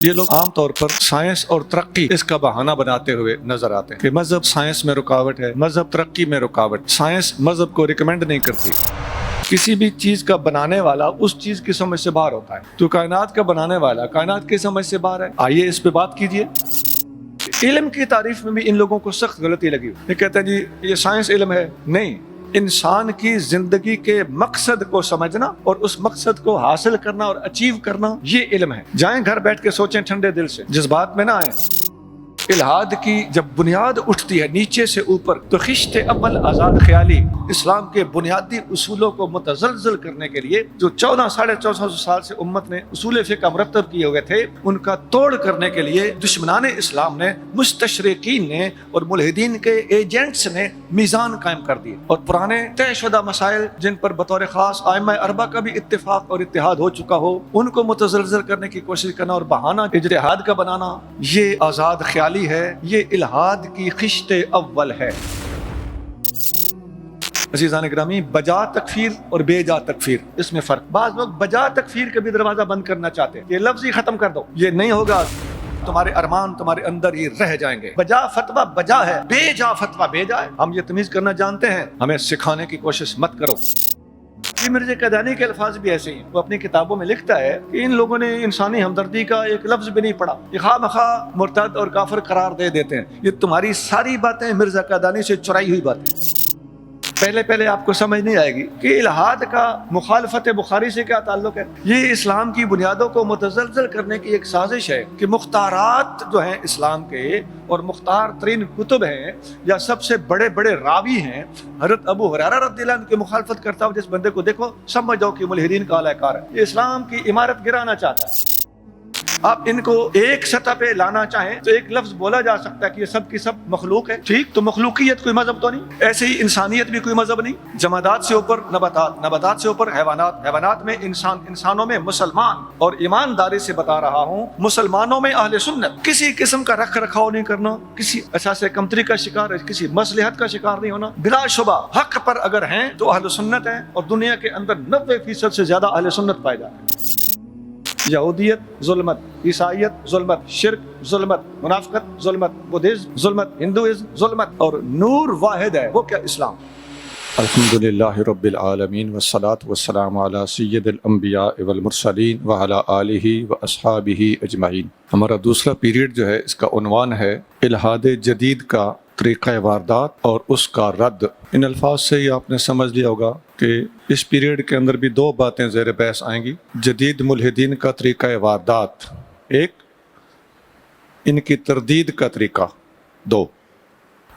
یہ لوگ عام طور پر سائنس اور ترقی اس کا بہانہ بناتے ہوئے نظر آتے ہیں کہ مذہب سائنس میں رکاوٹ ہے، مذہب ترقی میں رکاوٹ، سائنس مذہب کو ریکمینڈ نہیں کرتی۔ کسی بھی چیز کا بنانے والا اس چیز کی سمجھ سے باہر ہوتا ہے، تو کائنات کا بنانے والا کائنات کی سمجھ سے باہر ہے۔ آئیے اس پہ بات کیجئے۔ علم کی تعریف میں بھی ان لوگوں کو سخت غلطی لگی، یہ کہتے ہیں جی یہ سائنس علم ہے۔ نہیں، انسان کی زندگی کے مقصد کو سمجھنا اور اس مقصد کو حاصل کرنا اور اچیو کرنا، یہ علم ہے۔ جائیں گھر بیٹھ کے سوچیں ٹھنڈے دل سے، جذبات میں نہ آئیں۔ الہاد کی جب بنیاد اٹھتی ہے نیچے سے اوپر، تو خشت اول آزاد خیالی اسلام کے بنیادی اصولوں کو متزلزل کرنے کے لیے جو 1400 سال سے امت نے اصول فقہ مرتب کیے ہوئے تھے، ان کا توڑ کرنے کے لیے دشمنان اسلام نے، مستشرقین نے اور ملحدین کے ایجنٹس نے میزان قائم کر دیے، اور پرانے طے شدہ مسائل جن پر بطور خاص ائمہ اربعہ کا بھی اتفاق اور اتحاد ہو چکا ہو، ان کو متزلزل کرنے کی کوشش کرنا اور بہانہ اجتہاد کا بنانا، یہ آزاد خیالی ہے، یہ الہاد کی خشت اول ہے۔ عزیزان گرامی، بجا تکفیر اور بے جا تکفیر، اس میں فرق۔ بعض لوگ بجا تکفیر کا بھی دروازہ بند کرنا چاہتے ہیں، یہ لفظ ہی ختم کر دو، یہ نہیں ہوگا، تمہارے ارمان تمہارے اندر ہی رہ جائیں گے۔ بجا فتویٰ بجا ہے، بے جا فتویٰ بے جا ہے۔ ہم یہ تمیز کرنا جانتے ہیں، ہمیں سکھانے کی کوشش مت کرو۔ مرزا قادیانی کے الفاظ بھی ایسے ہیں، وہ اپنی کتابوں میں لکھتا ہے کہ ان لوگوں نے انسانی ہمدردی کا ایک لفظ بھی نہیں پڑھا، یہ خواہ مخواہ مرتد اور کافر قرار دے دیتے ہیں۔ یہ تمہاری ساری باتیں مرزا قادیانی سے چرائی ہوئی باتیں۔ پہلے آپ کو سمجھ نہیں آئے گی کہ الہاد کا مخالفت بخاری سے کیا تعلق ہے۔ یہ اسلام کی بنیادوں کو متزلزل کرنے کی ایک سازش ہے کہ مختارات جو ہیں اسلام کے، اور مختار ترین کتب ہیں یا سب سے بڑے بڑے راوی ہیں، حضرت ابو ہریرہ رضی اللہ عنہ کی مخالفت کرتا ہو جس بندے کو دیکھو سمجھ جاؤ کہ ملحدین کا اعلی کار ہے، یہ اسلام کی عمارت گرانا چاہتا ہے۔ آپ ان کو ایک سطح پہ لانا چاہیں تو ایک لفظ بولا جا سکتا ہے کہ یہ سب کی سب مخلوق ہے، ٹھیک، تو مخلوقیت کوئی مذہب تو نہیں، ایسے ہی انسانیت بھی کوئی مذہب نہیں۔ جمادات سے اوپر نباتات، نباتات سے اوپر حیوانات، حیوانات میں انسان، انسانوں میں مسلمان، اور ایمانداری سے بتا رہا ہوں مسلمانوں میں اہل سنت۔ کسی قسم کا رکھ رکھاؤ نہیں کرنا، کسی اساس کمتری کا شکار، کسی مصلحت کا شکار نہیں ہونا۔ بلا شبہ حق پر اگر ہیں تو اہل سنت ہیں، اور دنیا کے اندر 90% سے زیادہ اہل سنت پائے جاتے ہیں۔ یہودیت ظلمت، عیسائیت ظلمت، شرک ظلمت، منافقت ظلمت، بدھزم ظلمت، ہندوازم ظلمت، اور نور واحد ہے، وہ کیا؟ اسلام۔ الحمدللہ رب العالمین والصلاة والسلام علی سید الانبیاء والمرسلین وعلی آلہ واصحابہ اجمعین۔ ہمارا دوسرا پیریڈ جو ہے، اس کا عنوان ہے الہاد جدید کا طریقہ واردات اور اس کا رد۔ ان الفاظ سے ہی آپ نے سمجھ لیا ہوگا کہ اس پیریڈ کے اندر بھی دو باتیں زیر بحث آئیں گی۔ جدید ملحدین کا طریقہ واردات ایک، ان کی تردید کا طریقہ دو۔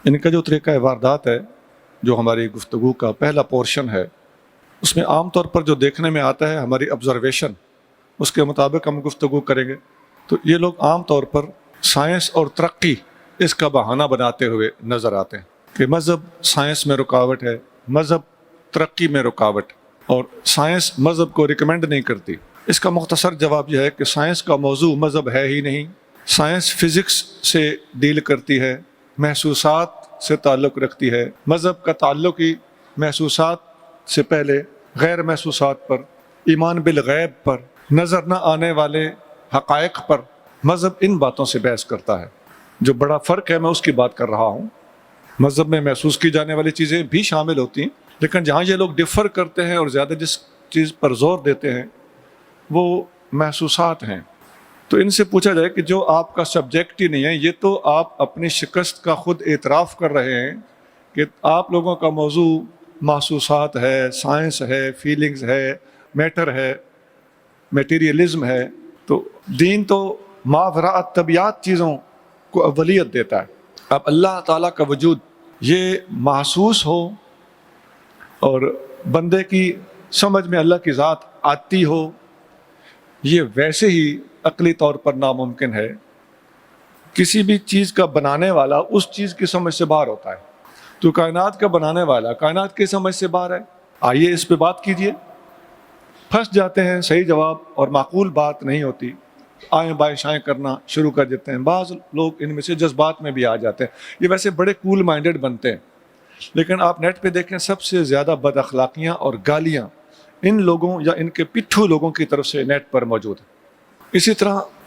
ان کا جو طریقہ واردات ہے، جو ہماری گفتگو کا پہلا پورشن ہے، اس میں عام طور پر جو دیکھنے میں آتا ہے، ہماری آبزرویشن، اس کے مطابق ہم گفتگو کریں گے، تو یہ لوگ عام طور پر سائنس اور ترقی اس کا بہانہ بناتے ہوئے نظر آتے ہیں کہ مذہب سائنس میں رکاوٹ ہے، مذہب ترقی میں رکاوٹ، اور سائنس مذہب کو ریکمینڈ نہیں کرتی۔ اس کا مختصر جواب یہ ہے کہ سائنس کا موضوع مذہب ہے ہی نہیں۔ سائنس فزکس سے ڈیل کرتی ہے، محسوسات سے تعلق رکھتی ہے۔ مذہب کا تعلق ہی محسوسات سے پہلے غیر محسوسات پر، ایمان بالغیب پر، نظر نہ آنے والے حقائق پر۔ مذہب ان باتوں سے بحث کرتا ہے۔ جو بڑا فرق ہے، میں اس کی بات کر رہا ہوں۔ مذہب میں محسوس کی جانے والی چیزیں بھی شامل ہوتی ہیں، لیکن جہاں یہ لوگ ڈفر کرتے ہیں اور زیادہ جس چیز پر زور دیتے ہیں وہ محسوسات ہیں۔ تو ان سے پوچھا جائے کہ جو آپ کا سبجیکٹ ہی نہیں ہے، یہ تو آپ اپنی شکست کا خود اعتراف کر رہے ہیں کہ آپ لوگوں کا موضوع محسوسات ہے، سائنس ہے، فیلنگز ہے، میٹر ہے، میٹیریلزم ہے، تو دین تو ماوراء طبیعت چیزوں کو اولیت دیتا ہے۔ اب اللہ تعالیٰ کا وجود یہ محسوس ہو اور بندے کی سمجھ میں اللہ کی ذات آتی ہو، یہ ویسے ہی عقلی طور پر ناممکن ہے۔ کسی بھی چیز کا بنانے والا اس چیز کی سمجھ سے باہر ہوتا ہے، تو کائنات کا بنانے والا کائنات کی سمجھ سے باہر ہے۔ آئیے اس پہ بات کیجئے۔ پھنس جاتے ہیں، صحیح جواب اور معقول بات نہیں ہوتی، آئیں بائیں شائیں کرنا شروع کر دیتے ہیں۔ بعض لوگ ان میں سے جذبات میں بھی آ جاتے ہیں، یہ ویسے بڑے کول مائنڈڈ بنتے ہیں، لیکن آپ نیٹ پہ دیکھیں سب سے زیادہ بد اخلاقیاں اور گالیاں ان لوگوں یا ان کے پٹھو لوگوں کی طرف سے نیٹ پر موجود ہیں۔ اسی طرح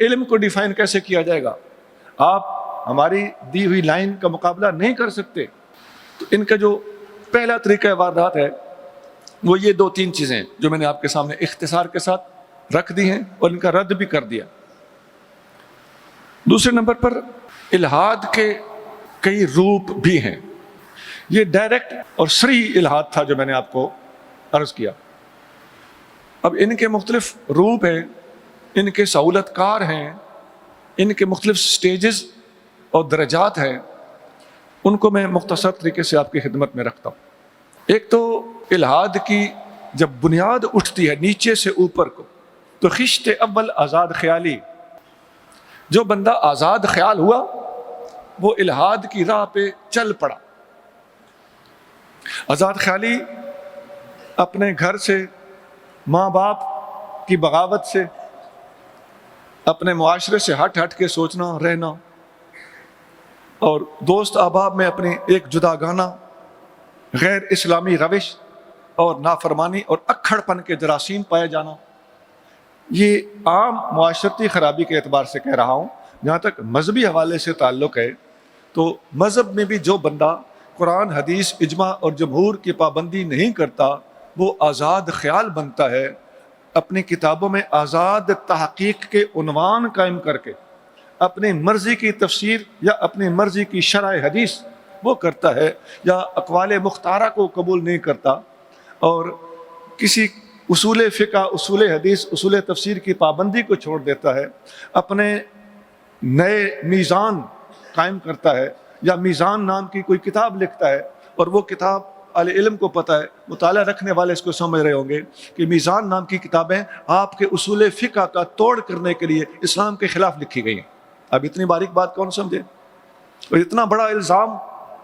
علم کو ڈیفائن کیسے کیا جائے گا؟ آپ ہماری دی ہوئی لائن کا مقابلہ نہیں کر سکتے. تو ان کا جو پہلا طریقہ واردات ہے وہ یہ 2-3 چیزیں جو میں نے آپ کے سامنے اختصار کے ساتھ رکھ دی ہیں اور ان کا رد بھی کر دیا. دوسرے نمبر پر الہاد کے کئی روپ بھی ہیں. یہ ڈائریکٹ اور صریح الہاد تھا جو میں نے آپ کو عرض کیا. اب ان کے مختلف روپ ہیں، ان کے سہولت کار ہیں، ان کے مختلف سٹیجز اور درجات ہیں. ان کو میں مختصر طریقے سے آپ کی خدمت میں رکھتا ہوں. ایک تو الہاد کی جب بنیاد اٹھتی ہے نیچے سے اوپر کو تو خشت اول آزاد خیالی. جو بندہ آزاد خیال ہوا وہ الہاد کی راہ پہ چل پڑا. آزاد خیالی اپنے گھر سے، ماں باپ کی بغاوت سے، اپنے معاشرے سے ہٹ کے سوچنا رہنا، اور دوست احباب میں اپنی ایک جداگانہ غیر اسلامی روش اور نافرمانی اور اکھڑ پن کے جراثیم پائے جانا. یہ عام معاشرتی خرابی کے اعتبار سے کہہ رہا ہوں. جہاں تک مذہبی حوالے سے تعلق ہے تو مذہب میں بھی جو بندہ قرآن، حدیث، اجماع اور جمہور کی پابندی نہیں کرتا وہ آزاد خیال بنتا ہے. اپنی کتابوں میں آزاد تحقیق کے عنوان قائم کر کے اپنی مرضی کی تفسیر یا اپنی مرضی کی شرح حدیث وہ کرتا ہے، یا اقوال مختارہ کو قبول نہیں کرتا اور کسی اصول فقہ، اصول حدیث، اصول تفسیر کی پابندی کو چھوڑ دیتا ہے. اپنے نئے میزان قائم کرتا ہے یا میزان نام کی کوئی کتاب لکھتا ہے، اور وہ کتاب اہل علم کو پتہ ہے، مطالعہ رکھنے والے اس کو سمجھ رہے ہوں گے کہ میزان نام کی کتابیں آپ کے اصول فقہ کا توڑ کرنے کے لیے اسلام کے خلاف لکھی گئی ہیں. اب اتنی باریک بات کون سمجھے؟ اور اتنا بڑا الزام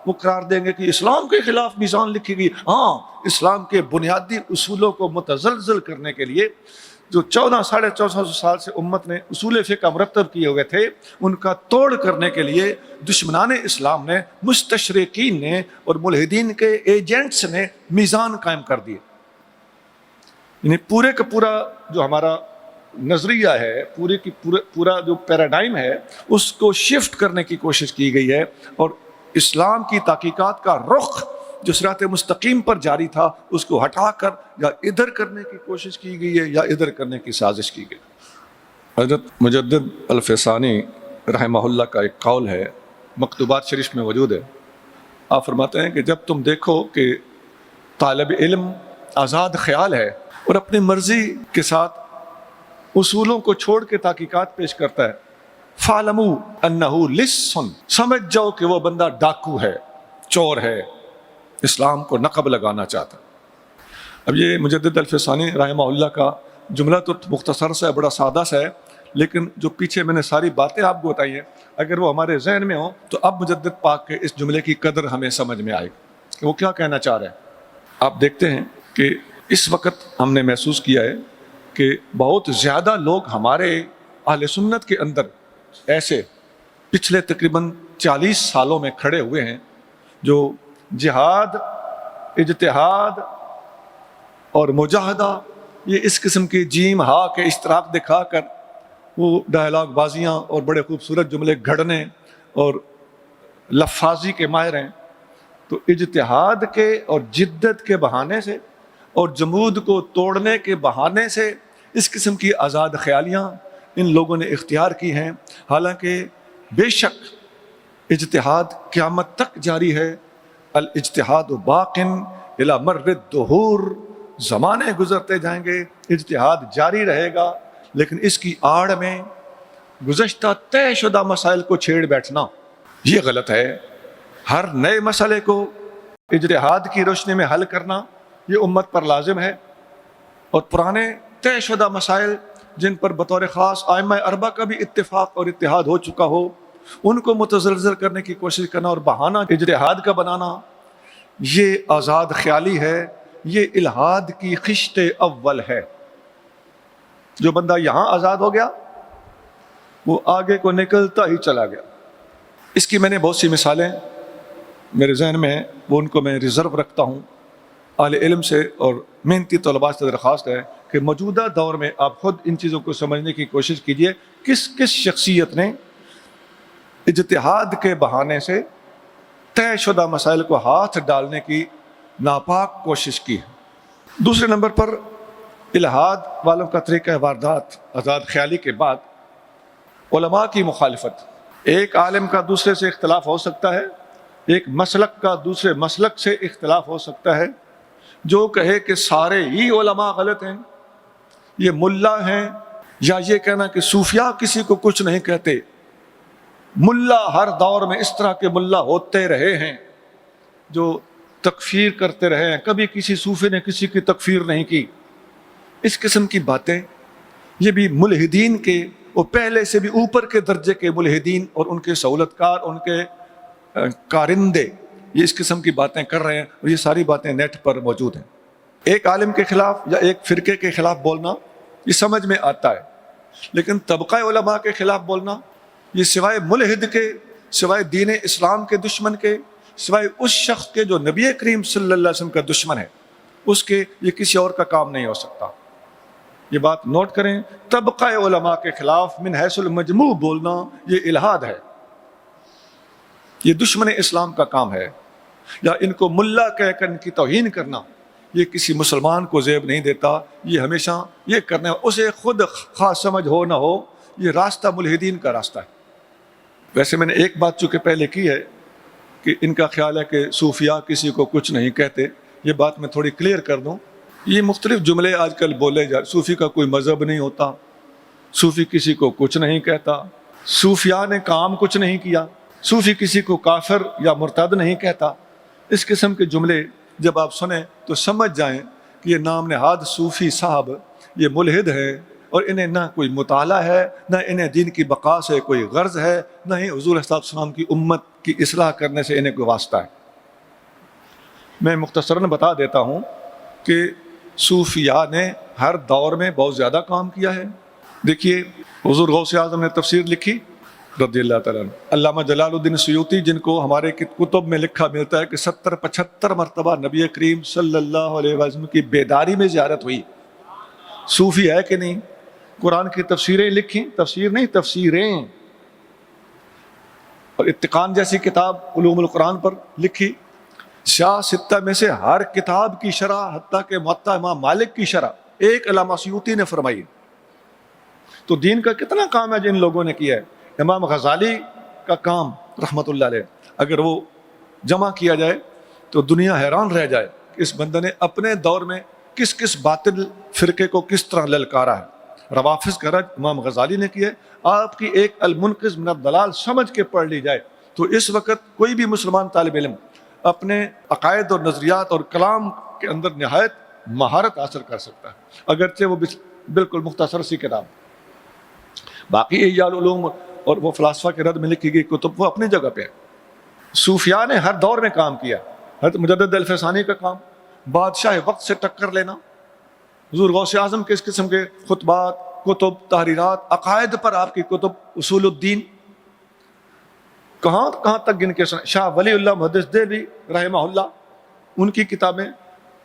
وہ قرار دیں گے کہ اسلام کے خلاف میزان لکھی گئی. ہاں، اسلام کے بنیادی اصولوں کو متزلزل کرنے کے لیے جو 1400-1450 سال سے امت نے اصول فقہ مرتب کیے ہوئے تھے ان کا توڑ کرنے کے لیے دشمنان اسلام نے، مستشرقین نے اور ملحدین کے ایجنٹس نے میزان قائم کر دیے. یعنی پورے کا پورا جو ہمارا نظریہ ہے، پورا جو پیراڈائم ہے اس کو شفٹ کرنے کی کوشش کی گئی ہے، اور اسلام کی تحقیقات کا رخ جو صراط مستقیم پر جاری تھا اس کو ہٹا کر یا ادھر کرنے کی کوشش کی گئی ہے یا ادھر کرنے کی سازش کی گئی. حضرت مجدد الفسانی رحمہ اللہ کا ایک قول ہے، مکتوبات شریف میں موجود ہے. آپ فرماتے ہیں کہ جب تم دیکھو کہ طالب علم آزاد خیال ہے اور اپنی مرضی کے ساتھ اصولوں کو چھوڑ کے تحقیقات پیش کرتا ہے، فَعْلَمُوا أَنَّهُ لِصٌ، سمجھ جاؤ کہ وہ بندہ ڈاکو ہے، چور ہے، اسلام کو نقب لگانا چاہتا. اب یہ مجدد الفسانی رحمہ اللہ کا جملہ تو مختصر سا ہے، بڑا سادہ سا ہے، لیکن جو پیچھے میں نے ساری باتیں آپ کو بتائی ہیں اگر وہ ہمارے ذہن میں ہوں تو اب مجدد پاک کے اس جملے کی قدر ہمیں سمجھ میں آئے گی کہ وہ کیا کہنا چاہ رہے ہیں. آپ دیکھتے ہیں کہ اس وقت ہم نے محسوس کیا ہے کہ بہت زیادہ لوگ ہمارے اہل سنت کے اندر ایسے پچھلے تقریباً 40 سالوں میں کھڑے ہوئے ہیں جو جہاد، اجتہاد اور مجاہدہ، یہ اس قسم کی جیم ہا کے اشتراک دکھا کر وہ ڈائلاگ بازیاں اور بڑے خوبصورت جملے گھڑنے اور لفاظی کے ماہر ہیں. تو اجتہاد کے اور جدت کے بہانے سے اور جمود کو توڑنے کے بہانے سے اس قسم کی آزاد خیالیاں ان لوگوں نے اختیار کی ہیں. حالانکہ بے شک اجتہاد قیامت تک جاری ہے. الاجتہاد باق الی مر الدہور، زمانے گزرتے جائیں گے، اجتہاد جاری رہے گا، لیکن اس کی آڑ میں گزشتہ طے شدہ مسائل کو چھیڑ بیٹھنا یہ غلط ہے. ہر نئے مسئلے کو اجتہاد کی روشنی میں حل کرنا یہ امت پر لازم ہے، اور پرانے طے شدہ مسائل جن پر بطور خاص ائمہ اربعہ کا بھی اتفاق اور اتحاد ہو چکا ہو ان کو متزلزل کرنے کی کوشش کرنا اور بہانہ اجتہاد کا بنانا یہ آزاد خیالی ہے، یہ الہاد کی خشت اول ہے. جو بندہ یہاں آزاد ہو گیا وہ آگے کو نکلتا ہی چلا گیا. اس کی میں نے بہت سی مثالیں میرے ذہن میں ہیں، وہ ان کو میں ریزرو رکھتا ہوں. اہل علم سے اور محنتی طلباء سے درخواست ہے کہ موجودہ دور میں آپ خود ان چیزوں کو سمجھنے کی کوشش کیجئے، کس کس شخصیت نے اجتہاد کے بہانے سے طے شدہ مسائل کو ہاتھ ڈالنے کی ناپاک کوشش کی ہے۔ دوسرے نمبر پر الہاد والوں کا طریقہ واردات آزاد خیالی کے بعد علماء کی مخالفت۔ ایک عالم کا دوسرے سے اختلاف ہو سکتا ہے، ایک مسلک کا دوسرے مسلک سے اختلاف ہو سکتا ہے۔ جو کہے کہ سارے ہی علماء غلط ہیں، یہ ملا ہیں، یا یہ کہنا کہ صوفیاء کسی کو کچھ نہیں کہتے، ملا ہر دور میں اس طرح کے ملا ہوتے رہے ہیں جو تکفیر کرتے رہے ہیں، کبھی کسی صوفی نے کسی کی تکفیر نہیں کی، اس قسم کی باتیں یہ بھی ملحدین کے وہ پہلے سے بھی اوپر کے درجے کے ملحدین اور ان کے سہولت کار، ان کے کارندے یہ اس قسم کی باتیں کر رہے ہیں، اور یہ ساری باتیں نیٹ پر موجود ہیں۔ ایک عالم کے خلاف یا ایک فرقے کے خلاف بولنا یہ سمجھ میں آتا ہے، لیکن طبقہ علماء کے خلاف بولنا یہ سوائے ملحد کے، سوائے دین اسلام کے دشمن کے، سوائے اس شخص کے جو نبی کریم صلی اللہ علیہ وسلم کا دشمن ہے، اس کے یہ کسی اور کا کام نہیں ہو سکتا۔ یہ بات نوٹ کریں، طبقہ علماء کے خلاف من حیث المجموع بولنا یہ الہاد ہے، یہ دشمن اسلام کا کام ہے، یا ان کو ملا کہہ کر ان کی توہین کرنا یہ کسی مسلمان کو زیب نہیں دیتا۔ یہ ہمیشہ یہ کرنا اسے خود خواہ سمجھ ہو نہ ہو، یہ راستہ ملحدین کا راستہ ہے۔ ویسے میں نے ایک بات چونکہ پہلے کی ہے کہ ان کا خیال ہے کہ صوفیاء کسی کو کچھ نہیں کہتے، یہ بات میں تھوڑی کلیئر کر دوں۔ یہ مختلف جملے آج کل بولے جا، صوفی کا کوئی مذہب نہیں ہوتا، صوفی کسی کو کچھ نہیں کہتا، صوفیاء نے کام کچھ نہیں کیا، صوفی کسی کو کافر یا مرتد نہیں کہتا۔ اس قسم کے جملے جب آپ سنیں تو سمجھ جائیں کہ یہ نام نہاد صوفی صاحب یہ ملحد ہیں، اور انہیں نہ کوئی مطالعہ ہے، نہ انہیں دین کی بقا سے کوئی غرض ہے، نہ ہی حضور صلی اللہ علیہ وسلم کی امت کی اصلاح کرنے سے انہیں کوئی واسطہ ہے۔ میں مختصراً بتا دیتا ہوں کہ صوفیاء نے ہر دور میں بہت زیادہ کام کیا ہے۔ دیکھیے حضور غوث اعظم نے تفسیر لکھی رضی اللہ تعالیٰ عنہ، علامہ جلال الدین سیوطی جن کو ہمارے کتب میں لکھا ملتا ہے کہ 70-75 مرتبہ نبی کریم صلی اللہ علیہ وسلم کی بیداری میں زیارت ہوئی۔ صوفی ہے کہ نہیں؟ قرآن کی تفسیریں لکھی، تفسیر نہیں تفسیریں، اور اتقان جیسی کتاب علوم القرآن پر لکھی۔ شاہ ستہ میں سے ہر کتاب کی شرح، حتیٰ کہ موطا امام مالک کی شرح ایک علامہ سیوطی نے فرمائی۔ تو دین کا کتنا کام ہے جن لوگوں نے کیا ہے۔ امام غزالی کا کام رحمت اللہ علیہ اگر وہ جمع کیا جائے تو دنیا حیران رہ جائے کہ اس بندے نے اپنے دور میں کس کس باطل فرقے کو کس طرح للکارا ہے۔ روافظ کا رد امام غزالی نے کیا ہے۔ آپ کی ایک المنقذ من الضلال سمجھ کے پڑھ لی جائے تو اس وقت کوئی بھی مسلمان طالب علم اپنے عقائد اور نظریات اور کلام کے اندر نہایت مہارت حاصل کر سکتا ہے، اگرچہ وہ بالکل مختصر سی کتاب۔ باقی احیاء العلوم اور وہ فلاسفہ کے رد میں لکھی گئی کتب وہ اپنی جگہ پہ ہے۔ صوفیاء نے ہر دور میں کام کیا، حضرت مجدد الفسانی کا کام، بادشاہ وقت سے ٹکر لینا، حضور غوث اعظم کے اس قسم کے خطبات، کتب، تحریرات، عقائد پر آپ کی کتب، اصول الدین، کہاں کہاں تک گن کے سنیں۔ شاہ ولی اللہ محدث دہلوی رحمہ اللہ، ان کی کتابیں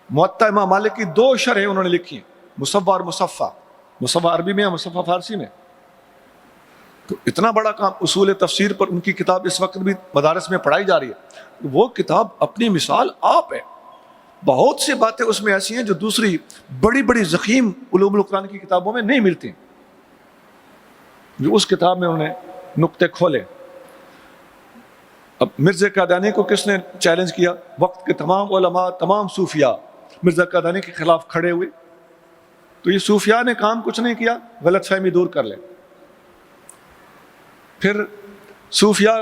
موطا امام مالک کی 2 شرحیں انہوں نے لکھی، مصوّع اور مصفّع، مصوّع عربی میں ہے، مصفّع فارسی میں۔ تو اتنا بڑا کام، اصول تفسیر پر ان کی کتاب اس وقت بھی مدارس میں پڑھائی جا رہی ہے۔ وہ کتاب اپنی مثال آپ ہے، بہت سی باتیں اس میں ایسی ہیں جو دوسری بڑی بڑی ضخیم علوم القرآن کی کتابوں میں نہیں ملتی، جو اس کتاب میں انہوں نے نقطے کھولے۔ اب مرزا قادیانی کو کس نے چیلنج کیا؟ وقت کے تمام علماء، تمام صوفیاء مرزا قادیانی کے خلاف کھڑے ہوئے۔ تو یہ صوفیاء نے کام کچھ نہیں کیا، غلط فہمی دور کر لیں۔ پھر صوفیاء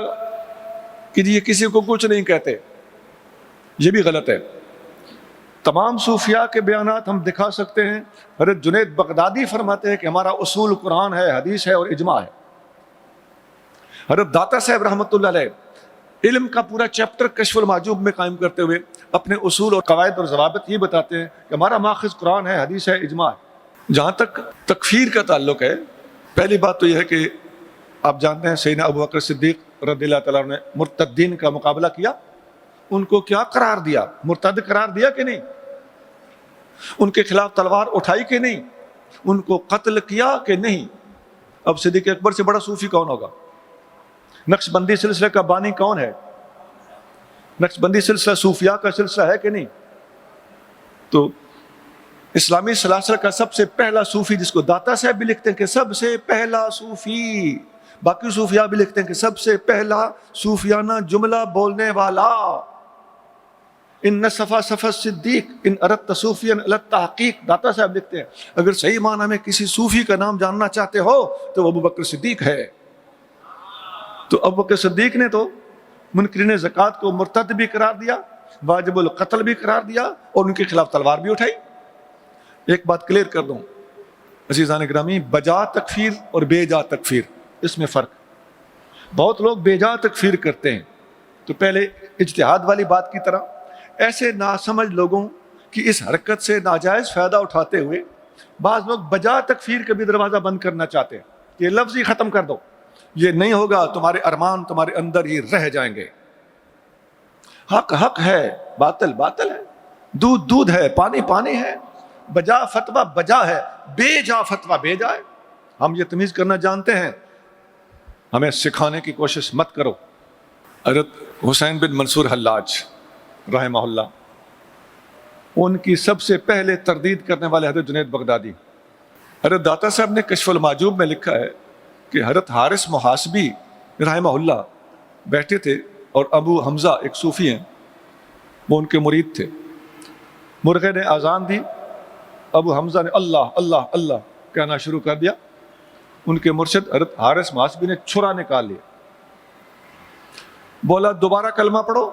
کہ یہ کسی کو کچھ نہیں کہتے، یہ بھی غلط ہے۔ تمام صوفیاء کے بیانات ہم دکھا سکتے ہیں۔ حضرت جنید بغدادی فرماتے ہیں کہ ہمارا اصول قرآن ہے، حدیث ہے اور اجماع ہے۔ حضرت داتا صاحب رحمۃ اللہ علیہ علم کا پورا چیپٹر کشف المحجوب میں قائم کرتے ہوئے اپنے اصول اور قواعد اور ضوابط یہ بتاتے ہیں کہ ہمارا ماخذ قرآن ہے، حدیث ہے، اجماع ہے۔ جہاں تک تکفیر کا تعلق ہے، پہلی بات تو یہ ہے کہ آپ جانتے ہیں سیدنا ابو بکر صدیق رضی اللہ تعالیٰ عنہ نے مرتدین کا مقابلہ کیا، ان کو کیا قرار دیا؟ مرتد قرار دیا کہ نہیں؟ ان کے خلاف تلوار اٹھائی کہ نہیں؟ ان کو قتل کیا کہ نہیں؟ اب صدیق اکبر سے بڑا صوفی کون ہوگا؟ نقش بندی سلسلے کا بانی کون ہے؟ نقش بندی سلسلہ صوفیاء کا سلسلہ ہے کہ نہیں؟ تو اسلامی سلاسل کا سب سے پہلا صوفی، جس کو داتا صاحب بھی لکھتے ہیں کہ سب سے پہلا صوفی، باقی صوفیاء بھی لکھتے ہیں کہ سب سے پہلا صوفیانہ جملہ بولنے والا، ان صفا صفا صدیق ان اردت صوفیا التحقیق، داتا صاحب لکھتے ہیں اگر صحیح معنی میں کسی صوفی کا نام جاننا چاہتے ہو تو وہ ابو بکر صدیق ہے۔ تو ابو بکر صدیق نے تو منکرین زکوٰۃ کو مرتد بھی قرار دیا، واجب القتل بھی قرار دیا، اور ان کے خلاف تلوار بھی اٹھائی۔ ایک بات کلیئر کر دوں عزیزان گرامی، بجا تکفیر اور بے جا تکفیر، اس میں فرق۔ بہت لوگ بے جا تکفیر کرتے ہیں، تو پہلے اجتہاد والی بات کی طرح ایسے ناسمجھ لوگوں کی اس حرکت سے ناجائز فائدہ اٹھاتے ہوئے بعض لوگ بجا تکفیر کا بھی دروازہ بند کرنا چاہتے ہیں کہ یہ لفظ ہی ختم کر دو، یہ نہیں ہوگا، تمہارے ارمان تمہارے اندر ہی رہ جائیں گے۔ حق حق ہے، باطل باطل ہے، دودھ دودھ ہے، پانی پانی ہے، بجا فتویٰ بجا ہے، بے جا فتویٰ بے جا ہے۔ ہم یہ تمیز کرنا جانتے ہیں، ہمیں سکھانے کی کوشش مت کرو۔ حضرت حسین بن منصور حلاج رحمہ اللہ، ان کی سب سے پہلے تردید کرنے والے حضرت جنید بغدادی، حضرت داتا صاحب نے کشف المعجوب میں لکھا ہے کہ حضرت حارث محاسبی رحمہ اللہ بیٹھے تھے، اور ابو حمزہ ایک صوفی ہیں، وہ ان کے مرید تھے۔ مرغے نے اذان دی، ابو حمزہ نے اللہ اللہ اللہ کہنا شروع کر دیا، ان کے مرشد حضرت حارث محاسبی نے چھرا نکال لیا، بولا دوبارہ کلمہ پڑھو۔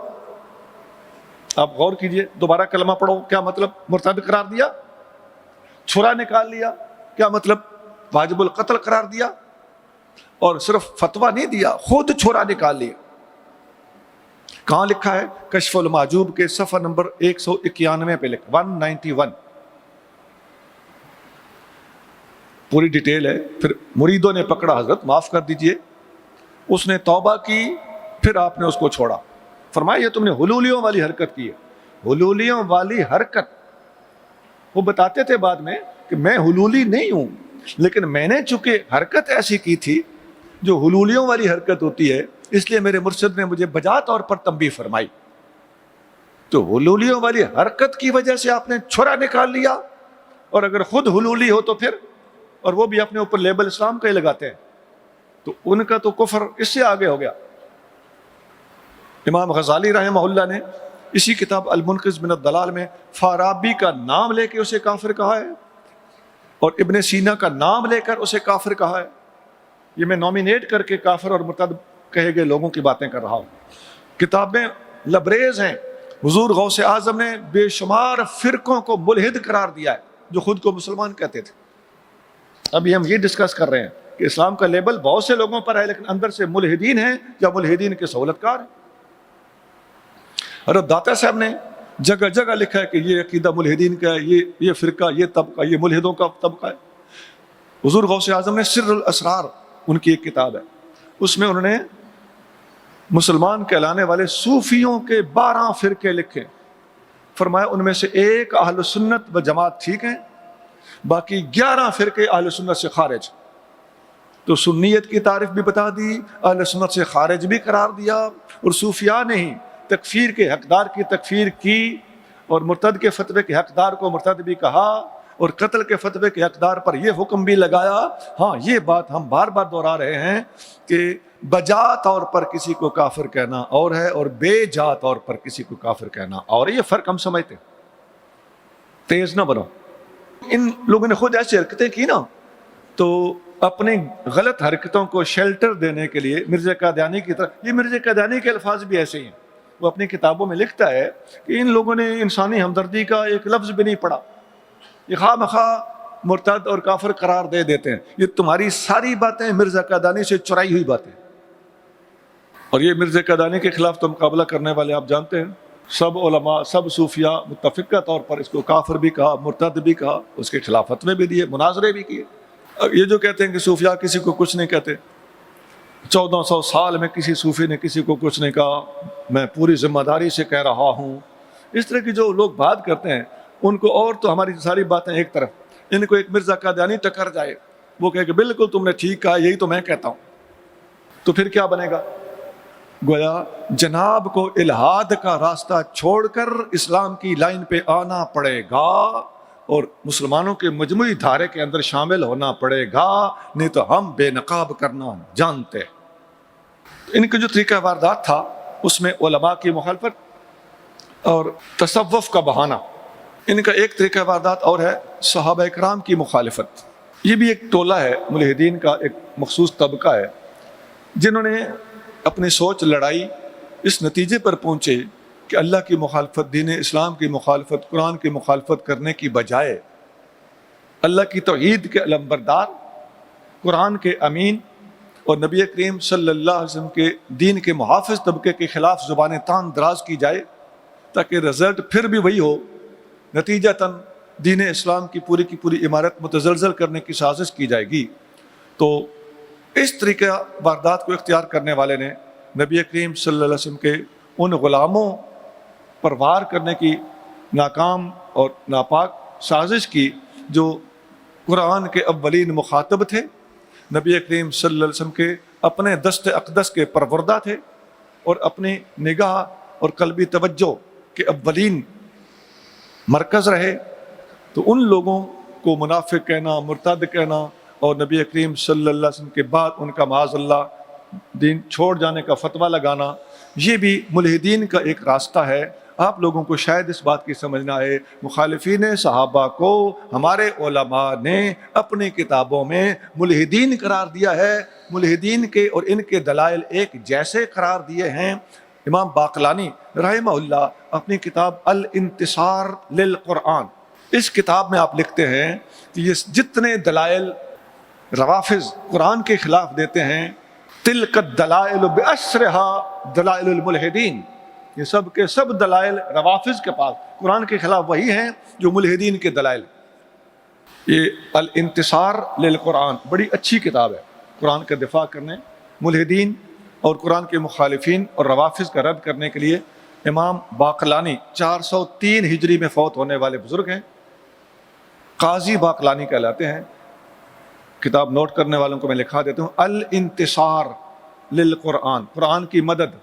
آپ غور کیجئے، دوبارہ کلمہ پڑھو کیا مطلب؟ مرتد قرار دیا۔ چھرا نکال لیا کیا مطلب؟ واجب القتل قرار دیا، اور صرف فتویٰ نہیں دیا، خود چھرا نکال لیا۔ کہاں لکھا ہے؟ کشف المعجوب کے صفحہ نمبر 191 پہ لکھا، 191 پوری ڈیٹیل ہے۔ پھر مریدوں نے پکڑا، حضرت معاف کر دیجئے، اس نے توبہ کی، پھر آپ نے اس کو چھوڑا، فرمایا یہ تم نے حلولیوں والی حرکت کی ہے۔ حلولیوں والی حرکت، وہ بتاتے تھے بعد میں کہ میں حلولی نہیں ہوں، لیکن میں نے چونکہ حرکت ایسی کی تھی جو حلولیوں والی حرکت ہوتی ہے، اس لیے میرے مرشد نے مجھے بجا طور پر تنبیہ فرمائی۔ تو حلولیوں والی حرکت کی وجہ سے آپ نے چھرا نکال لیا، اور اگر خود حلولی ہو تو پھر، اور وہ بھی اپنے اوپر لیبل اسلام کا ہی لگاتے ہیں، تو ان کا تو کفر اس سے آگے ہو گیا۔ امام غزالی رحمہ اللہ نے اسی کتاب المنقذ من الضلال میں فارابی کا نام لے کے اسے کافر کہا ہے، اور ابن سینا کا نام لے کر اسے کافر کہا ہے۔ یہ میں نومینیٹ کر کے کافر اور مرتد کہے گئے لوگوں کی باتیں کر رہا ہوں۔ کتابیں لبریز ہیں۔ حضور غوث اعظم نے بے شمار فرقوں کو ملحد قرار دیا ہے جو خود کو مسلمان کہتے تھے۔ ابھی ہم یہ ڈسکس کر رہے ہیں کہ اسلام کا لیبل بہت سے لوگوں پر ہے، لیکن اندر سے ملحدین ہیں یا ملحدین کے سہولت کار ہیں۔ حضرت داتا صاحب نے جگہ جگہ لکھا ہے کہ یہ عقیدہ ملحدین کا ہے، یہ فرقہ، یہ طبقہ، یہ ملحدوں کا طبقہ ہے۔ حضور غوث اعظم نے سر الاسرار، ان کی ایک کتاب ہے، اس میں انہوں نے مسلمان کہلانے والے صوفیوں کے 12 فرقے لکھے، فرمایا ان میں سے ایک اہل سنت و جماعت ٹھیک ہیں، باقی 11 فرقے اہل سنت سے خارج۔ تو سنیت کی تعریف بھی بتا دی، اہل سنت سے خارج بھی قرار دیا، اور صوفیاء نے ہی تکفیر کے حقدار کی تکفیر کی، اور مرتد کے فتوے کے حقدار کو مرتد بھی کہا، اور قتل کے فتوے کے حقدار پر یہ حکم بھی لگایا۔ ہاں، یہ بات ہم بار بار دہرا رہے ہیں کہ بجا طور پر کسی کو کافر کہنا اور ہے، اور بے جا طور پر کسی کو کافر کہنا اور، یہ فرق ہم سمجھتے ہیں۔ تیز نہ بنو۔ ان لوگوں نے خود ایسی حرکتیں کی نا، تو اپنی غلط حرکتوں کو شیلٹر دینے کے لیے مرزا قادیانی کی طرح، یہ مرزا قادیانی کے الفاظ بھی ایسے ہی ہیں، وہ اپنی کتابوں میں لکھتا ہے کہ ان لوگوں نے انسانی ہمدردی کا ایک لفظ بھی نہیں پڑھا، یہ خواہ مخواہ مرتد اور کافر قرار دے دیتے ہیں۔ یہ تمہاری ساری باتیں مرزا قادیانی سے چرائی ہوئی باتیں، اور یہ مرزا قادیانی کے خلاف تو مقابلہ کرنے والے آپ جانتے ہیں، سب علماء، سب صوفیاء متفقہ طور پر اس کو کافر بھی کہا، مرتد بھی کہا، اس کے خلاف فتوے بھی دیے، مناظرے بھی کیے۔ یہ جو کہتے ہیں کہ صوفیاء کسی کو کچھ نہیں کہتے، 1400 سال میں کسی صوفی نے کسی کو کچھ نہیں کہا، میں پوری ذمہ داری سے کہہ رہا ہوں، اس طرح کی جو لوگ بات کرتے ہیں، ان کو اور تو ہماری ساری باتیں ایک طرف، ان کو ایک مرزا قادیانی ٹکر جائے، وہ کہے کہ بالکل تم نے ٹھیک کہا، یہی تو میں کہتا ہوں، تو پھر کیا بنے گا؟ گویا جناب کو الہاد کا راستہ چھوڑ کر اسلام کی لائن پہ آنا پڑے گا اور مسلمانوں کے مجموعی دھارے کے اندر شامل ہونا پڑے گا، نہیں تو ہم بے نقاب کرنا جانتے۔ ان کا جو طریقہ واردات تھا اس میں علماء کی مخالفت اور تصوف کا بہانہ، ان کا ایک طریقہ واردات اور ہے صحابہ کرام کی مخالفت۔ یہ بھی ایک ٹولہ ہے ملحدین کا، ایک مخصوص طبقہ ہے جنہوں نے اپنی سوچ لڑائی، اس نتیجے پر پہنچے کہ اللہ کی مخالفت، دین اسلام کی مخالفت، قرآن کی مخالفت کرنے کی بجائے اللہ کی توحید کے علمبردار، قرآن کے امین اور نبی کریم صلی اللہ علیہ وسلم کے دین کے محافظ طبقے کے خلاف زبان تان دراز کی جائے تاکہ رزلٹ پھر بھی وہی ہو، نتیجتاً دین اسلام کی پوری عمارت متزلزل کرنے کی سازش کی جائے گی۔ تو اس طریقہ واردات کو اختیار کرنے والے نے نبی کریم صلی اللہ علیہ وسلم کے ان غلاموں پر وار کرنے کی ناکام اور ناپاک سازش کی جو قرآن کے اولین مخاطب تھے، نبی کریم صلی اللہ علیہ وسلم کے اپنے دست اقدس کے پروردہ تھے اور اپنی نگاہ اور قلبی توجہ کے اولین مرکز رہے۔ تو ان لوگوں کو منافق کہنا، مرتد کہنا اور نبی کریم صلی اللہ علیہ وسلم کے بعد ان کا معاذ اللہ دین چھوڑ جانے کا فتویٰ لگانا، یہ بھی ملحدین کا ایک راستہ ہے۔ آپ لوگوں کو شاید اس بات کی سمجھ نہ آئے، مخالفین صحابہ کو ہمارے علماء نے اپنی کتابوں میں ملحدین قرار دیا ہے، ملحدین کے اور ان کے دلائل ایک جیسے قرار دیے ہیں۔ امام باقلانی رحمہ اللہ اپنی کتاب الانتصار للقرآن، اس کتاب میں آپ لکھتے ہیں کہ یہ جتنے دلائل روافظ قرآن کے خلاف دیتے ہیں، تلک الدلائل باسرہا دلائل الملحدین، یہ سب کے سب دلائل روافظ کے پاس قرآن کے خلاف وہی ہیں جو ملحدین کے دلائل۔ یہ الانتصار للقرآن بڑی اچھی کتاب ہے قرآن کا دفاع کرنے، ملحدین اور قرآن کے مخالفین اور روافظ کا رد کرنے کے لیے۔ امام باقلانی 403 ہجری میں فوت ہونے والے بزرگ ہیں، قاضی باقلانی کہلاتے ہیں۔ کتاب نوٹ کرنے والوں کو میں لکھا دیتا ہوں، الانتصار للقرآن، قرآن کی مدد۔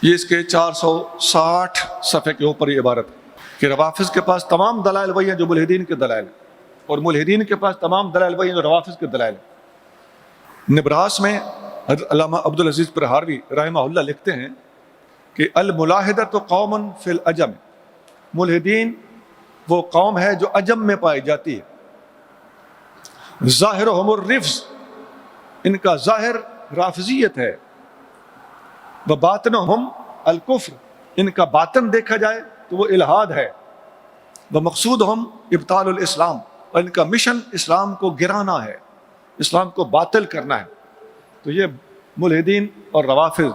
یہ اس کے 460 صفحے کے اوپر یہ عبارت ہے کہ روافظ کے پاس تمام دلائل وہی ہیں جو ملحدین کے دلائل ہیں، اور ملحدین کے پاس تمام دلائل وہی ہیں جو روافظ کے دلائل ہیں۔ نبراس میں حضرت علامہ عبدالعزیز پرہاروی رحمہ اللہ لکھتے ہیں کہ الملاحدۃ قوم فی العجم، ملحدین وہ قوم ہے جو عجم میں پائی جاتی ہے۔ ظاہرہم الرفض، ان کا ظاہر رافضیت ہے۔ وباطنہم الکفر، ان کا باطن دیکھا جائے تو وہ الہاد ہے۔ ومقصودہم ابطال الاسلام، اور ان کا مشن اسلام کو گرانا ہے، اسلام کو باطل کرنا ہے۔ تو یہ ملحدین اور روافظ،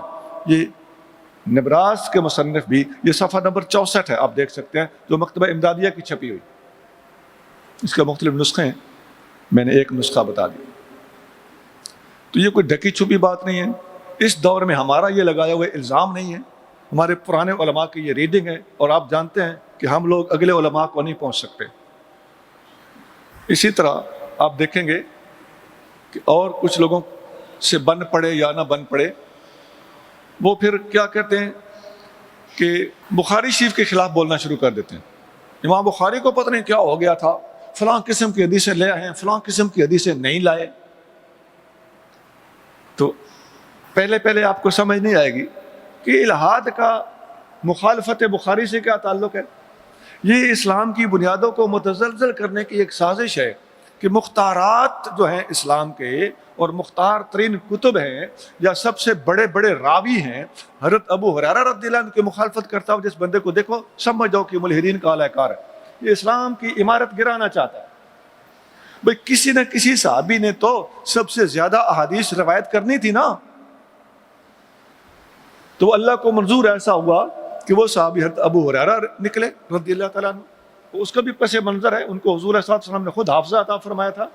یہ نبراس کے مصنف بھی، یہ صفحہ نمبر 64 ہے، آپ دیکھ سکتے ہیں، جو مکتبہ امدادیہ کی چھپی ہوئی، اس کے مختلف نسخے ہیں، میں نے ایک نسخہ بتا دیا۔ تو یہ کوئی ڈھکی چھپی بات نہیں ہے، اس دور میں ہمارا یہ لگایا ہوا الزام نہیں ہے، ہمارے پرانے علماء کی یہ ریڈنگ ہے، اور آپ جانتے ہیں کہ ہم لوگ اگلے علماء کو نہیں پہنچ سکتے۔ اسی طرح آپ دیکھیں گے کہ اور کچھ لوگوں سے بن پڑے یا نہ بن پڑے، وہ پھر کیا کہتے ہیں کہ بخاری شریف کے خلاف بولنا شروع کر دیتے ہیں۔ امام بخاری کو پتہ نہیں کیا ہو گیا تھا، فلاں قسم کی حدیثیں لے آئے ہیں، فلاں قسم کی حدیثیں نہیں لائے۔ تو پہلے آپ کو سمجھ نہیں آئے گی کہ الہاد کا مخالفت بخاری سے کیا تعلق ہے۔ یہ اسلام کی بنیادوں کو متزلزل کرنے کی ایک سازش ہے کہ مختارات جو ہیں اسلام کے، اور مختار ترین کتب ہیں یا سب سے بڑے بڑے راوی ہیں، حضرت ابو ہریرہ رضی اللہ عنہ کی مخالفت کرتا ہو جس بندے کو دیکھو سمجھ جاؤ کہ ملحدین کا اعلی کار ہے، یہ اسلام کی عمارت گرانا چاہتا ہے۔ بھئی کسی نہ کسی صحابی نے تو سب سے زیادہ احادیث روایت کرنی تھی نا، تو اللہ کو منظور ایسا ہوا کہ وہ صحابی حضرت ابو ہریرہ نکلے رضی اللہ تعالیٰ عنہ، اس کا بھی پس منظر ہے، ان کو حضور صلی اللہ علیہ وسلم نے خود حافظہ عطا فرمایا تھا،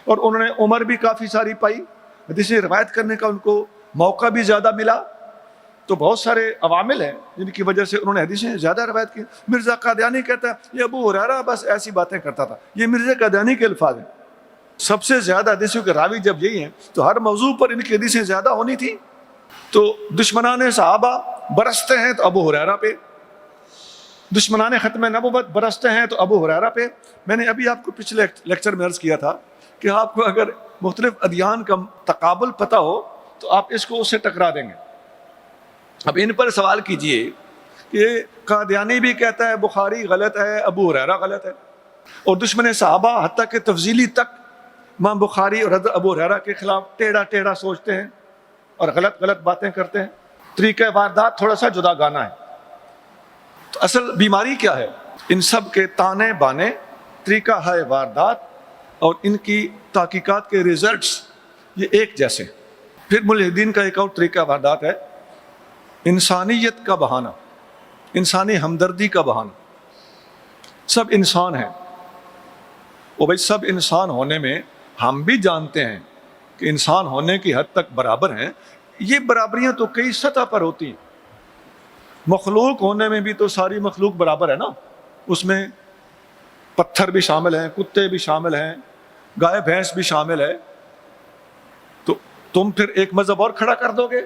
اور انہوں نے عمر بھی کافی ساری پائی، حدیثیں روایت کرنے کا ان کو موقع بھی زیادہ ملا، تو بہت سارے عوامل ہیں جن کی وجہ سے انہوں نے حدیثیں زیادہ روایت کی. مرزا قادیانی کہتا ہے یہ ابو ہریرہ بس ایسی باتیں کرتا تھا. یہ مرزا قادیانی کے الفاظ ہیں. سب سے زیادہ حدیثوں کے راوی جب یہی ہیں تو ہر موضوع پر ان کی حدیثیں زیادہ ہونی تھی. تو دشمنان صحابہ برستے ہیں تو ابو ہریرہ پہ، دشمنان ختم نبوت برستے ہیں تو ابو ہریرہ پہ. میں نے ابھی آپ کو پچھلے لیکچر میں عرض کیا تھا کہ آپ کو اگر مختلف ادیان کا تقابل پتہ ہو تو آپ اس کو اس سے ٹکرا دیں گے. اب ان پر سوال کیجئے کہ قادیانی بھی کہتا ہے بخاری غلط ہے، ابو ہریرہ غلط ہے، اور دشمن صحابہ حتیٰ کہ تفضیلی تک امام بخاری اور حضرت ابو ہریرہ کے خلاف ٹیڑھا ٹیڑھا سوچتے ہیں اور غلط غلط باتیں کرتے ہیں. طریقہ واردات تھوڑا سا جدا گانا ہے. تو اصل بیماری کیا ہے؟ ان سب کے تانے بانے، طریقہ ہے واردات اور ان کی تحقیقات کے ریزلٹس یہ ایک جیسے. پھر ملحدین کا ایک اور طریقہ واردات ہے انسانیت کا بہانہ، انسانی ہمدردی کا بہانہ. سب انسان ہیں، اور بھائی سب انسان ہونے میں ہم بھی جانتے ہیں کہ انسان ہونے کی حد تک برابر ہیں. یہ برابریاں تو کئی سطح پر ہوتی ہیں. مخلوق ہونے میں بھی تو ساری مخلوق برابر ہے نا. اس میں پتھر بھی شامل ہیں، کتے بھی شامل ہیں، گائے بھینس بھی شامل ہے. تو تم پھر ایک مذہب اور کھڑا کر دو گے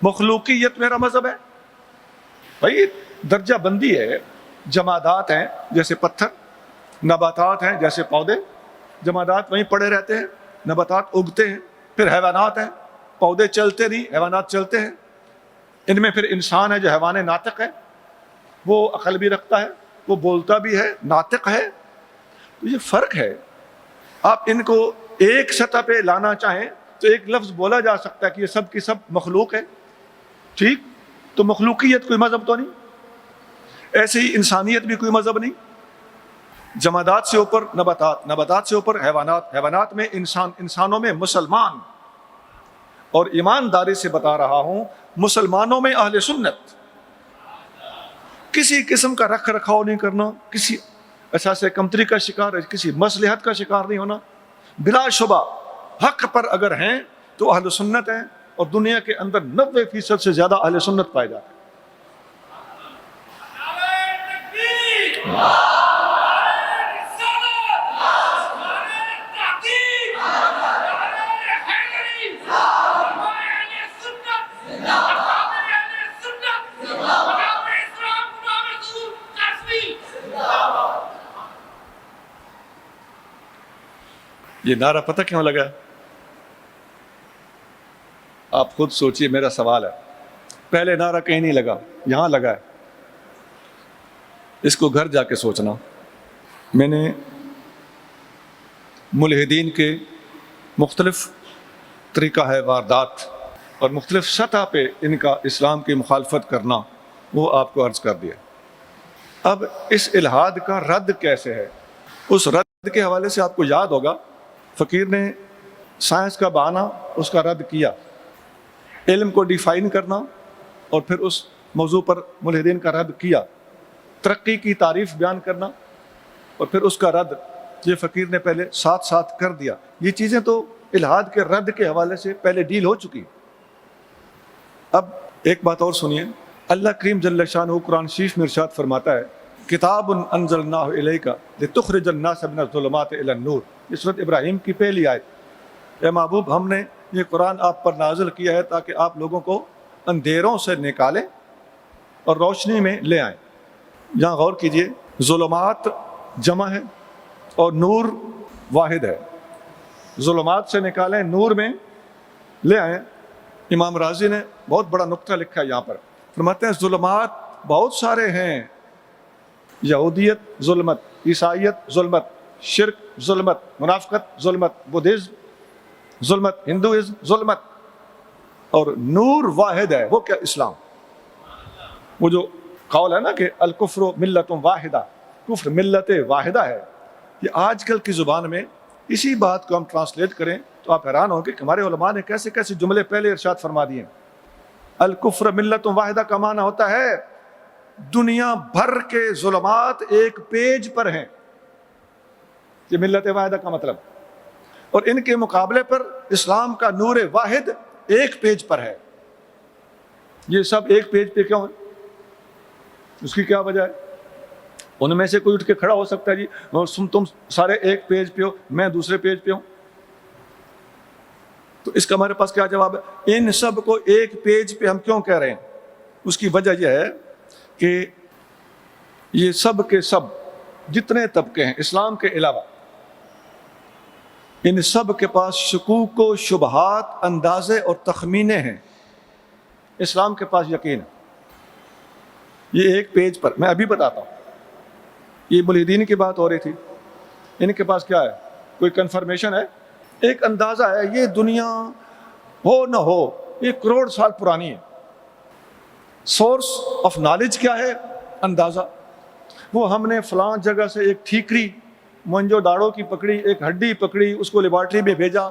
مخلوقیت میرا مذہب ہے. بھائی درجہ بندی ہے. جمادات ہیں جیسے پتھر، نباتات ہیں جیسے پودے. جمادات وہیں پڑے رہتے ہیں، نباتات اگتے ہیں. پھر حیوانات ہیں، پودے چلتے نہیں، حیوانات چلتے ہیں. ان میں پھر انسان ہے جو حیوان ناطق ہے، وہ عقل بھی رکھتا ہے، وہ بولتا بھی ہے، ناطق ہے. تو یہ فرق ہے. آپ ان کو ایک سطح پہ لانا چاہیں تو ایک لفظ بولا جا سکتا ہے کہ یہ سب کی سب مخلوق ہے. ٹھیک، تو مخلوقیت کوئی مذہب تو نہیں، ایسے ہی انسانیت بھی کوئی مذہب نہیں. جمادات سے اوپر نباتات، نباتات سے اوپر حیوانات، حیوانات میں انسان، انسانوں میں مسلمان. اور ایمانداری سے بتا رہا ہوں مسلمانوں میں اہل سنت. کسی قسم کا رکھ رکھاؤ نہیں کرنا، کسی احساس کمتری کا شکار، کسی مصلحت کا شکار نہیں ہونا. بلا شبہ حق پر اگر ہیں تو اہل سنت ہیں، اور دنیا کے اندر 90% سے زیادہ اہل سنت پائے جاتے ہیں. یہ نعرہ پتہ کیوں لگا؟ آپ خود سوچئے، میرا سوال ہے. پہلے نعرہ کہیں نہیں لگا، یہاں لگا ہے. اس کو گھر جا کے سوچنا. میں نے ملحدین کے مختلف طریقہ ہے واردات اور مختلف سطح پہ ان کا اسلام کی مخالفت کرنا وہ آپ کو عرض کر دیا. اب اس الحاد کا رد کیسے ہے؟ اس رد کے حوالے سے آپ کو یاد ہوگا فقیر نے سائنس کا بہانہ اس کا رد کیا. علم کو ڈیفائن کرنا اور پھر اس موضوع پر ملحدین کا رد کیا. ترقی کی تعریف بیان کرنا اور پھر اس کا رد، یہ فقیر نے پہلے ساتھ ساتھ کر دیا. یہ چیزیں تو الحاد کے رد کے حوالے سے پہلے ڈیل ہو چکی. اب ایک بات اور سنیے. اللہ کریم جل شانہ قرآن شریف میں ارشاد فرماتا ہے کتاب انزلناہ الیک لتخرج الناس من الظلمات الی النور. یہ سورۃ ابراہیم کی پہلی آیت. اے محبوب، ہم نے یہ قرآن آپ پر نازل کیا ہے تاکہ آپ لوگوں کو اندھیروں سے نکالیں اور روشنی میں لے آئیں. یہاں غور کیجئے، ظلمات جمع ہے اور نور واحد ہے. ظلمات سے نکالیں، نور میں لے آئیں. امام رازی نے بہت بڑا نقطہ لکھا ہے یہاں پر. فرماتے ہیں ظلمات بہت سارے ہیں. یہودیت ظلمت، عیسائیت ظلمت، شرک ظلمت، منافقت ظلمت، بدھزم ظلمت، ہندوازم ظلمت، اور نور واحد ہے. وہ کیا؟ اسلام. وہ جو قول ہے نا کہ الکفر ملت واحدہ، کفر ملت واحدہ ہے. یہ آج کل کی زبان میں اسی بات کو ہم ٹرانسلیٹ کریں تو آپ حیران ہوں کہ ہمارے علماء نے کیسے کیسے جملے پہلے ارشاد فرما دیے. الکفر ملت واحدہ کا معنی ہوتا ہے دنیا بھر کے ظلمات ایک پیج پر ہیں. یہ ملت واحدہ کا مطلب. اور ان کے مقابلے پر اسلام کا نور واحد ایک پیج پر ہے. یہ سب ایک پیج پہ کیوں ہے؟ اس کی کیا وجہ ہے؟ ان میں سے کوئی اٹھ کے کھڑا ہو سکتا ہے جی اور تم سارے ایک پیج پہ ہو، میں دوسرے پیج پہ ہوں، تو اس کا ہمارے پاس کیا جواب ہے؟ ان سب کو ایک پیج پہ ہم کیوں کہہ رہے ہیں؟ اس کی وجہ یہ ہے کہ یہ سب کے سب جتنے طبقے ہیں اسلام کے علاوہ، ان سب کے پاس شکوک و شبہات، اندازے اور تخمینے ہیں، اسلام کے پاس یقین ہے۔ یہ ایک پیج پر میں ابھی بتاتا ہوں، یہ ملحدین کی بات ہو رہی تھی، ان کے پاس کیا ہے؟ کوئی کنفرمیشن ہے، ایک اندازہ ہے، یہ دنیا ہو نہ ہو یہ کروڑ سال پرانی ہے۔ سورس آف نالج کیا ہے؟ اندازہ۔ وہ ہم نے فلاں جگہ سے ایک ٹھیکری منجو ڈاڑو کی پکڑی، ایک ہڈی پکڑی، اس کو لیبارٹری میں بھیجا،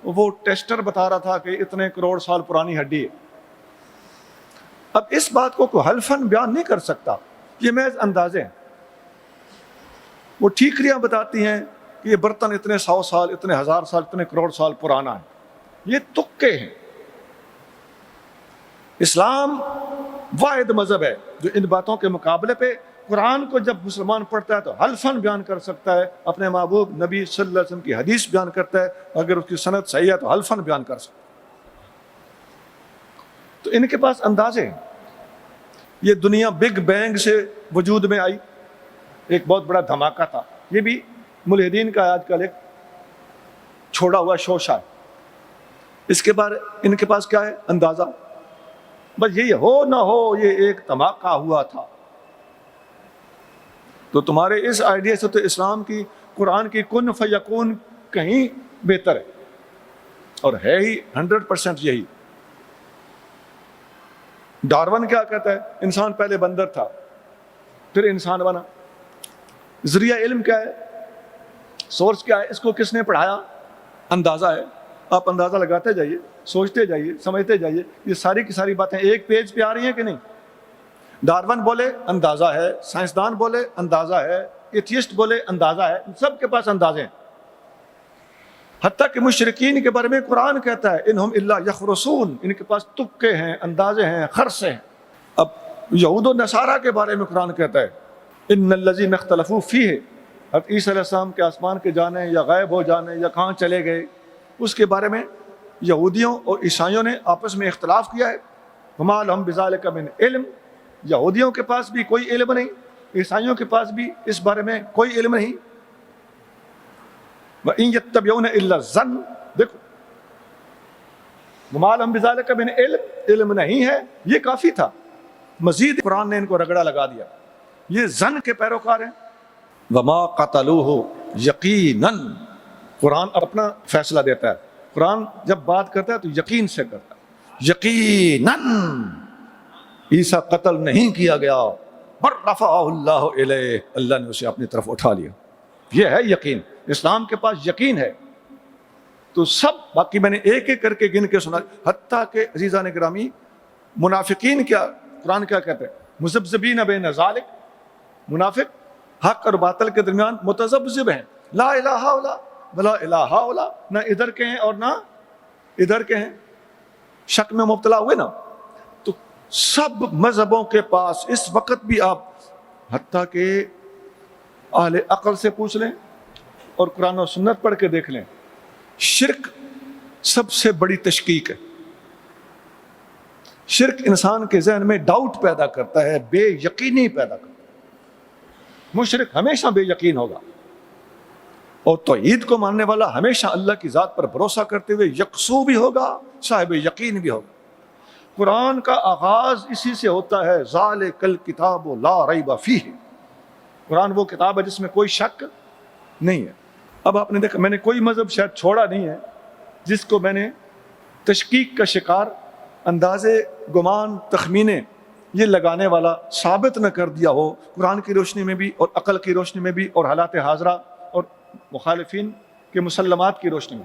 وہ ٹیسٹر بتا رہا تھا کہ اتنے کروڑ سال پرانی ہڈی ہے۔ اب اس بات کو کوئی حلفاً بیان نہیں کر سکتا، یہ محض اندازے ہیں۔ وہ ٹھیکریاں بتاتی ہیں کہ یہ برتن اتنے 100 سال، اتنے 1000 سال، اتنے کروڑ سال پرانا ہے، یہ تکے ہیں۔ اسلام واحد مذہب ہے جو ان باتوں کے مقابلے پہ قرآن کو جب مسلمان پڑھتا ہے تو حلفاً بیان کر سکتا ہے، اپنے محبوب نبی صلی اللہ علیہ وسلم کی حدیث بیان کرتا ہے، اگر اس کی سند صحیح ہے تو حلفاً بیان کر سکتا ہے۔ تو ان کے پاس اندازے ہیں۔ یہ دنیا بگ بینگ سے وجود میں آئی، ایک بہت بڑا دھماکہ تھا، یہ بھی ملحدین کا آج کل ایک چھوڑا ہوا شوشہ ہے۔ اس کے بعد ان کے پاس کیا ہے؟ اندازہ۔ بس یہی ہو نہ ہو یہ ایک دھماکہ ہوا تھا۔ تو تمہارے اس آئیڈیا سے تو اسلام کی، قرآن کی کن فیکون کہیں بہتر ہے، اور ہے ہی 100% یہی۔ ڈارون کیا کہتا ہے؟ انسان پہلے بندر تھا پھر انسان بنا۔ ذریعہ علم کیا ہے؟ سورس کیا ہے؟ اس کو کس نے پڑھایا؟ اندازہ ہے۔ آپ اندازہ لگاتے جائیے، سوچتے جائیے، سمجھتے جائیے، یہ ساری کی ساری باتیں ایک پیج پہ آ رہی ہیں کہ نہیں؟ ڈارون بولے اندازہ ہے، سائنسدان بولے اندازہ ہے، ایتھیسٹ بولے اندازہ ہے، سب کے پاس اندازے ہیں۔ حتیٰ کہ مشرکین کے بارے میں قرآن کہتا ہے انہم الا یخرصون، ان کے پاس تکے ہیں، اندازے ہیں، خرصے ہیں۔ اب یہود و نصارہ کے بارے میں قرآن کہتا ہے ان الذین اختلفوا فیہ، حضرت عیسیٰ علیہ السلام کے آسمان کے جانے یا غائب ہو جانے یا کہاں چلے گئے، اس کے بارے میں یہودیوں اور عیسائیوں نے آپس میں اختلاف کیا ہے۔ وما لہم بذلک من علم، یہودیوں کے پاس بھی کوئی علم نہیں، عیسائیوں کے پاس بھی اس بارے میں کوئی علم نہیں۔ وَإِن يَتَّبِعُونَ إِلَّا الظَّنَّ، دیکھو وما لہم بذلک من علم نہیں ہے، یہ کافی تھا، مزید قرآن نے ان کو رگڑا لگا دیا، یہ ظن کے پیروکار ہیں۔ وما قتلوہ یقیناً، قرآن اپنا فیصلہ دیتا ہے، قرآن جب بات کرتا ہے تو یقین سے کرتا ہے، یقیناً عیسیٰ قتل نہیں کیا گیا، بل رفعہ اللہ الیہ، اللہ نے اسے اپنی طرف اٹھا لیا، یہ ہے یقین۔ اسلام کے پاس یقین ہے تو سب باقی میں نے ایک ایک کر کے گن کے سنا، حتیٰ کہ عزیزان گرامی منافقین کیا قرآن کیا کہتے ہیں؟ مذبذبین بین ذالک، منافق حق اور باطل کے درمیان متذبذب ہیں، لا الہ الا ولا الہ الا، نہ ادھر کے ہیں اور نہ ادھر کے ہیں، شک میں مبتلا ہوئے نا۔ تو سب مذہبوں کے پاس اس وقت بھی آپ حتیٰ کہ اہل عقل سے پوچھ لیں اور قرآن و سنت پڑھ کے دیکھ لیں، شرک سب سے بڑی تشکیک ہے۔ شرک انسان کے ذہن میں ڈاؤٹ پیدا کرتا ہے، بے یقینی پیدا کرتا ہے۔ مشرک ہمیشہ بے یقین ہوگا، اور توحید کو ماننے والا ہمیشہ اللہ کی ذات پر بھروسہ کرتے ہوئے یکسو بھی ہوگا، صاحب یقین بھی ہوگا۔ قرآن کا آغاز اسی سے ہوتا ہے، ذالک الکتاب لا ریب فیہ، قرآن وہ کتاب ہے جس میں کوئی شک نہیں ہے۔ اب آپ نے دیکھا میں نے کوئی مذہب شاید چھوڑا نہیں ہے جس کو میں نے تشکیک کا شکار، اندازے، گمان، تخمینے یہ لگانے والا ثابت نہ کر دیا ہو، قرآن کی روشنی میں بھی اور عقل کی روشنی میں بھی اور حالات حاضرہ اور مخالفین کے مسلمات کی روشنی میں۔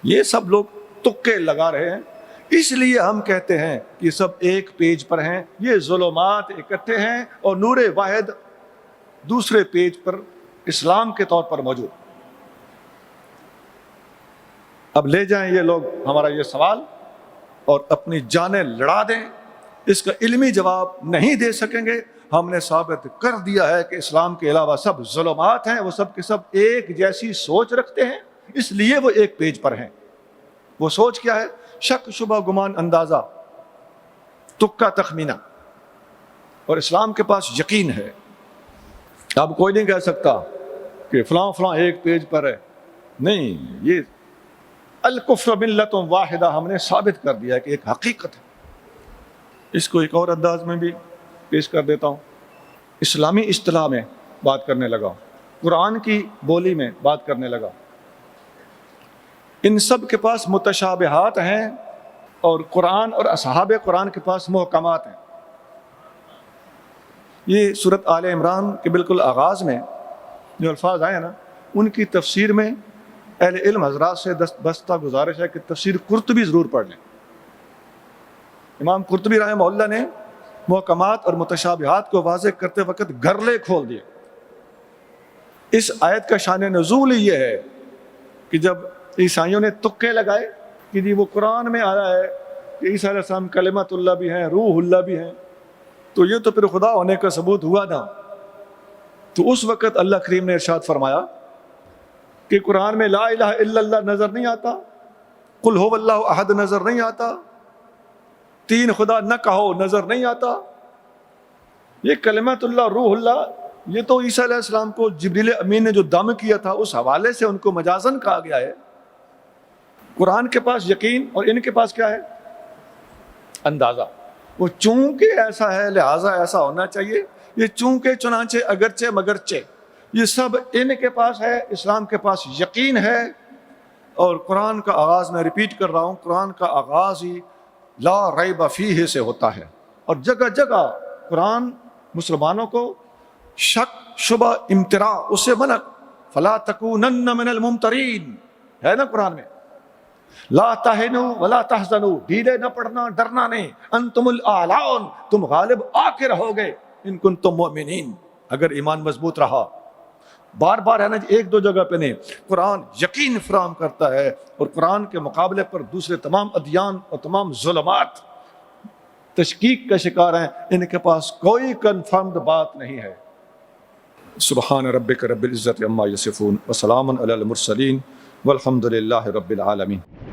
یہ سب لوگ تکے لگا رہے ہیں، اس لیے ہم کہتے ہیں کہ سب ایک پیج پر ہیں، یہ ظلمات اکٹھے ہیں اور نور واحد دوسرے پیج پر اسلام کے طور پر موجود۔ اب لے جائیں یہ لوگ ہمارا یہ سوال اور اپنی جانیں لڑا دیں، اس کا علمی جواب نہیں دے سکیں گے۔ ہم نے ثابت کر دیا ہے کہ اسلام کے علاوہ سب ظلمات ہیں، وہ سب کے سب ایک جیسی سوچ رکھتے ہیں، اس لیے وہ ایک پیج پر ہیں۔ وہ سوچ کیا ہے؟ شک، شبہ، گمان، اندازہ، تکا، تخمینہ۔ اور اسلام کے پاس یقین ہے۔ اب کوئی نہیں کہہ سکتا کہ فلاں فلاں ایک پیج پر ہے، نہیں، یہ الکفر ملت واحدہ ہم نے ثابت کر دیا ہے کہ ایک حقیقت ہے۔ اس کو ایک اور انداز میں بھی پیش کر دیتا ہوں۔ اسلامی اصطلاح میں بات کرنے لگا، قرآن کی بولی میں بات کرنے لگا۔ ان سب کے پاس متشابہات ہیں اور قرآن اور اصحاب قرآن کے پاس محکمات ہیں۔ یہ سورۃ آل عمران کے بالکل آغاز میں جو الفاظ آئے ہیں نا، ان کی تفسیر میں اہل علم حضرات سے دستبستہ گزارش ہے کہ تفسیر قرطبی ضرور پڑھ لیں۔ امام قرطبی رحمہ اللہ نے محکمات اور متشابہات کو واضح کرتے وقت گرلے کھول دیے۔ اس آیت کا شان نزول یہ ہے کہ جب عیسائیوں نے تکے لگائے کہ جی وہ قرآن میں آیا ہے کہ عیسیٰ علیہ السلام کلمۃ اللہ بھی ہیں، روح اللہ بھی ہیں، تو یہ تو پھر خدا ہونے کا ثبوت ہوا نا۔ تو اس وقت اللہ کریم نے ارشاد فرمایا کہ قرآن میں لا الہ الا اللہ نظر نہیں آتا، قل هو اللہ احد نظر نہیں آتا، تین خدا نہ کہو نظر نہیں آتا۔ یہ کلمۃ اللہ، روح اللہ، یہ تو عیسیٰ علیہ السلام کو جبریل امین نے جو دم کیا تھا اس حوالے سے ان کو مجازن کہا گیا ہے۔ قرآن کے پاس یقین اور ان کے پاس کیا ہے؟ اندازہ۔ وہ چونکہ ایسا ہے لہٰذا ایسا ہونا چاہیے، یہ چونکہ چنانچہ اگرچہ مگرچہ، یہ سب ان کے پاس ہے۔ اسلام کے پاس یقین ہے۔ اور قرآن کا آغاز میں ریپیٹ کر رہا ہوں، قرآن کا آغاز ہی لا ریب فیہ سے ہوتا ہے، اور جگہ جگہ قرآن مسلمانوں کو شک، شبہ، امتراء اس سے منع، فلا تکونن من الممترین ہے نا قرآن میں۔ لا تہنوا ولا تحزنوا، ڈھیلے نہ پڑنا، ڈرنا نہیں، انتم الاعلون، تم غالب آ کے رہو گے، ان کنتم مؤمنین، اگر ایمان مضبوط رہا۔ بار بار ہے نا، ایک دو جگہ پہ نہیں، قرآن یقین فراہم کرتا ہے، اور قرآن کے مقابلے پر دوسرے تمام ادیان اور تمام ظلمات تشکیک کا شکار ہیں، ان کے پاس کوئی کنفرمڈ بات نہیں ہے۔ سبحان ربک رب العزت عما یصفون وسلام علی المرسلین والحمد للہ رب العالمین۔